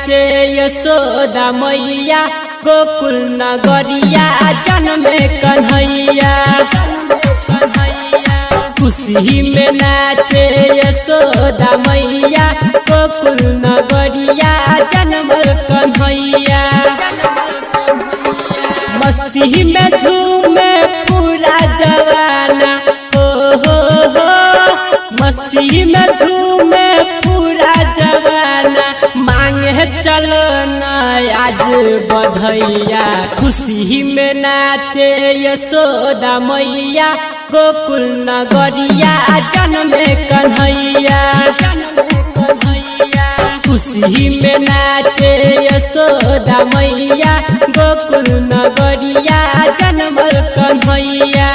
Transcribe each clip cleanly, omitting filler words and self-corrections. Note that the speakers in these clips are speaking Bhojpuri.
नाचे यशोदा मैया गोकुल नगरिया जन्मे कन्हैया। खुशी में नाचे यशोदा मैया गोकुल नगरिया जन्मे कन्हैया। मस्ती में झूमे पूरा जवाना हो मस्ती में झूमे पूरा जवाना। मांगे चलो न आज बधैया खुशी में नाचे यशोदा मैया गोकुल नगरिया जन्मे कन्हैया। खुशी में नाचे यशोदा मैया गोकुल नगरिया जन्मे कन्हैया।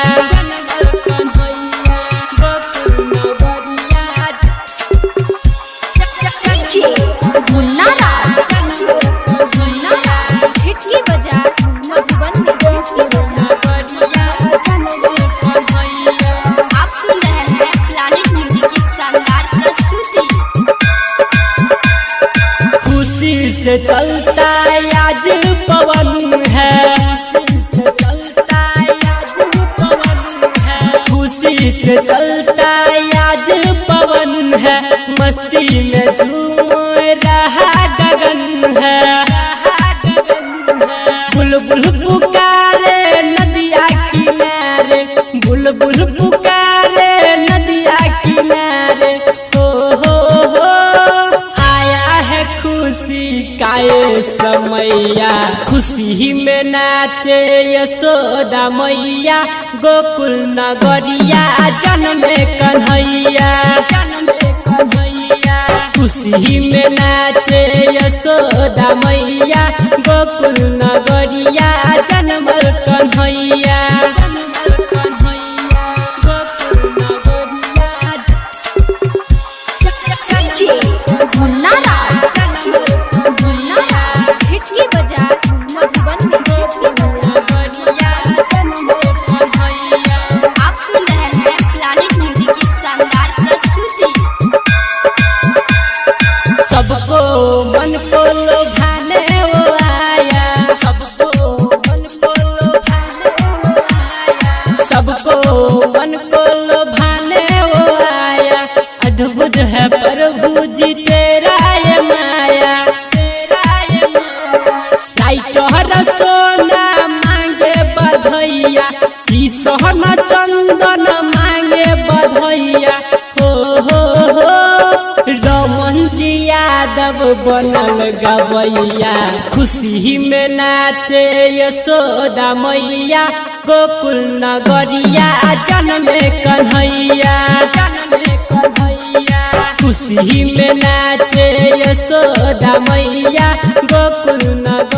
से चलता आज पवन है, खुशी से चलता आज पवन है। मस्ती में झूम रहा गगन है। बुलबुल पुकारे नदिया किनारे, बुलबुल पुकारे नदिया किनारे। हो आया है खुशी काए समैया। खुशी में नाचे यशोदा मैया गोकुल नगरिया जन्मे कन्हैया। खुशी में नाचे यशोदा मैया गोकुल नगरिया जन्मे कन्हैया। सबको मन को लुभाने वो आया, सबको मन को लुभाने वो आया, सबको मन को लुभाने वो आया। अद्भुत है प्रभु जी तेरा ये माया, तेरा ये माया। राइटर सोना मांगे बधैया, ई सोना चंदन मांगे बधैया। हो रमन जी यादव बनल गवैया। खुशी में नाचे यशोदा मैया गोकुल नगरिया जन्मे कन्हैया। खुशी में नाचे यशोदा मैया गोकुल नगरिया।